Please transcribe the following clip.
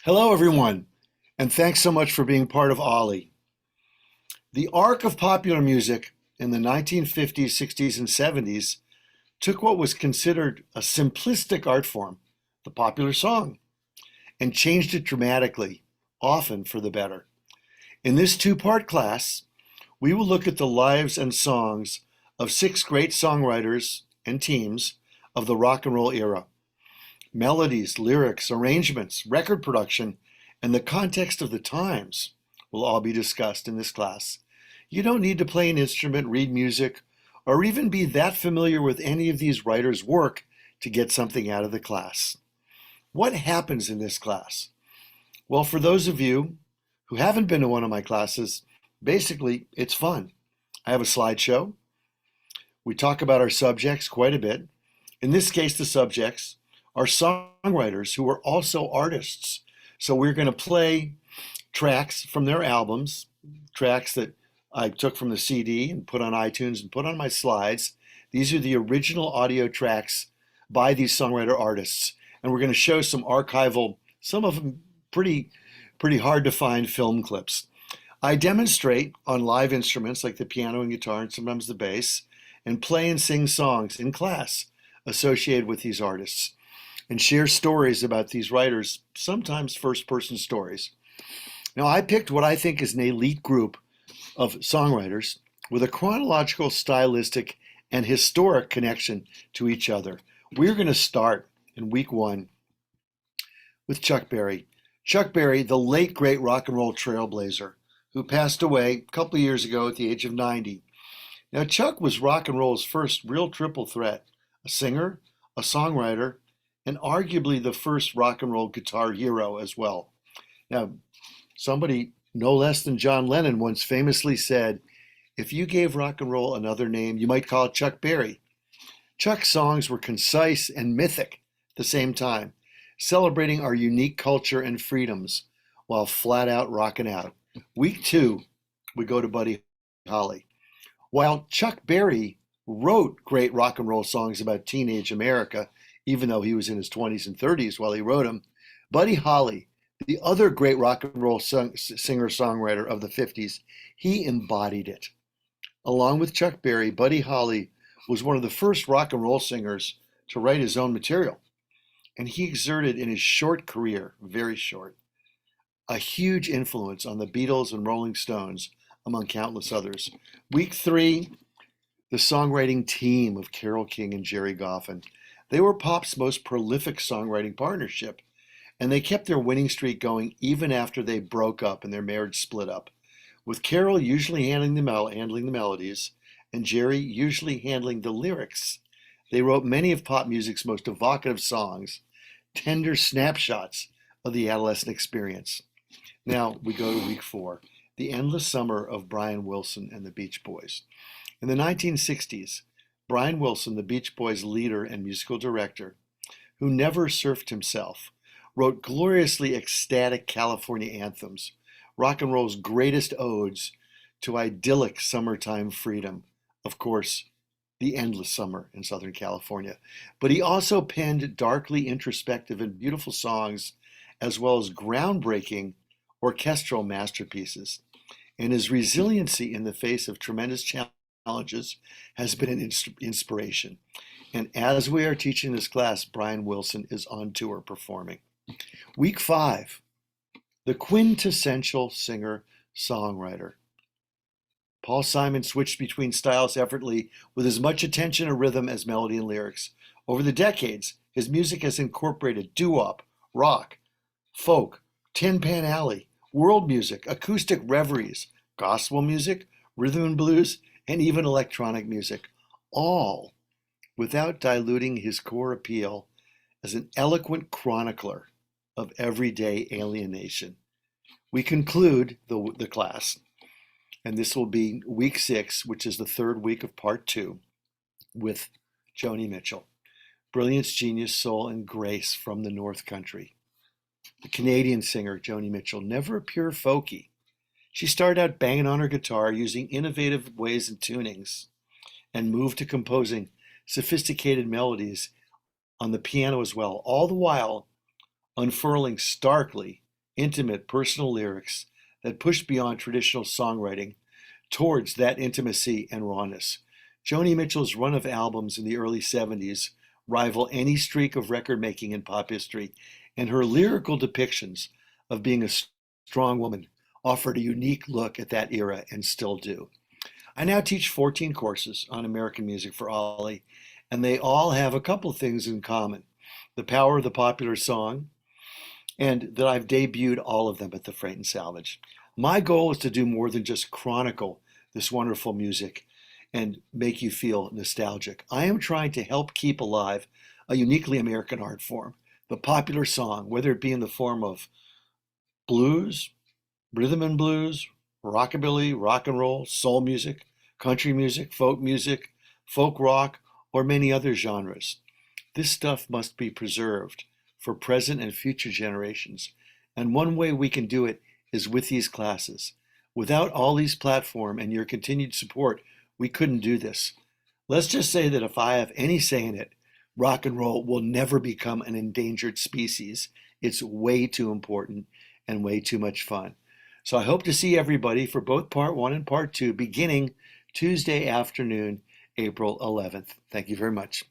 Hello, everyone, and thanks so much for being part of Ollie. The arc of popular music in the 1950s, 60s, and 70s took what was considered a simplistic art form, the popular song, and changed it dramatically, often for the better. In this two-part class, we will look at the lives and songs of six great songwriters and teams of the rock and roll era. Melodies, lyrics, arrangements, record production, and the context of the times will all be discussed in this class. You don't need to play an instrument, read music, or even be that familiar with any of these writers' work to get something out of the class. What happens in this class? Well, for those of you who haven't been to one of my classes, basically it's fun. I have a slideshow. We talk about our subjects quite a bit. In this case, the subjects are songwriters who are also artists. So we're going to play tracks from their albums, tracks that I took from the CD and put on iTunes and put on my slides. These are the original audio tracks by these songwriter artists. And we're going to show some archival, some of them pretty hard to find film clips. I demonstrate on live instruments like the piano and guitar and sometimes the bass, and play and sing songs in class associated with these artists, and share stories about these writers, sometimes first-person stories. Now, I picked what I think is an elite group of songwriters with a chronological, stylistic, and historic connection to each other. We're going to start in week one with Chuck Berry. Chuck Berry, the late great rock and roll trailblazer, who passed away a couple of years ago at the age of 90. Now, Chuck was rock and roll's first real triple threat, a singer, a songwriter, and arguably the first rock and roll guitar hero as well. Now, somebody no less than John Lennon once famously said, if you gave rock and roll another name, you might call it Chuck Berry. Chuck's songs were concise and mythic at the same time, celebrating our unique culture and freedoms while flat out rocking out. Week two, we go to Buddy Holly. While Chuck Berry wrote great rock and roll songs about teenage America, even though he was in his 20s and 30s while he wrote them, Buddy Holly, the other great rock and roll singer-songwriter of the 50s, he embodied it. Along with Chuck Berry, Buddy Holly was one of the first rock and roll singers to write his own material. And he exerted in his short career, very short, a huge influence on the Beatles and Rolling Stones, among countless others. Week three, the songwriting team of Carole King and Jerry Goffin. They were pop's most prolific songwriting partnership, and they kept their winning streak going even after they broke up and their marriage split up, with Carole usually handling the melodies and Jerry usually handling the lyrics. They wrote many of pop music's most evocative songs, tender snapshots of the adolescent experience. Now we go to week four, the endless summer of Brian Wilson and the Beach Boys. In the 1960s, Brian Wilson, the Beach Boys' leader and musical director, who never surfed himself, wrote gloriously ecstatic California anthems, rock and roll's greatest odes to idyllic summertime freedom. Of course, the endless summer in Southern California. But he also penned darkly introspective and beautiful songs, as well as groundbreaking orchestral masterpieces. And his resiliency in the face of tremendous challenges has been an inspiration. And as we are teaching this class, Brian Wilson is on tour performing. Week five, the quintessential singer-songwriter. Paul Simon switched between styles effortlessly with as much attention to rhythm as melody and lyrics. Over the decades, his music has incorporated doo-wop, rock, folk, Tin Pan Alley, world music, acoustic reveries, gospel music, rhythm and blues, and even electronic music, all without diluting his core appeal as an eloquent chronicler of everyday alienation. We conclude the class, and this will be week six, which is the third week of part two, with Joni Mitchell. Brilliance, genius, soul, and grace from the North Country. The Canadian singer Joni Mitchell, never a pure folkie. She started out banging on her guitar using innovative ways and tunings, and moved to composing sophisticated melodies on the piano as well, all the while unfurling starkly intimate, personal lyrics that push beyond traditional songwriting towards that intimacy and rawness. Joni Mitchell's run of albums in the early 70s rival any streak of record making in pop history, and her lyrical depictions of being a strong woman offered a unique look at that era and still do. I now teach 14 courses on American music for Ollie, and they all have a couple things in common: the power of the popular song, and that I've debuted all of them at the Freight and Salvage. My goal is to do more than just chronicle this wonderful music and make you feel nostalgic. I am trying to help keep alive a uniquely American art form, the popular song, whether it be in the form of blues, rhythm and blues, rockabilly, rock and roll, soul music, country music, folk rock, or many other genres. This stuff must be preserved for present and future generations. And one way we can do it is with these classes. Without Ollie's platform and your continued support, we couldn't do this. Let's just say that if I have any say in it, rock and roll will never become an endangered species. It's way too important and way too much fun. So I hope to see everybody for both part one and part two beginning Tuesday afternoon, April 11th. Thank you very much.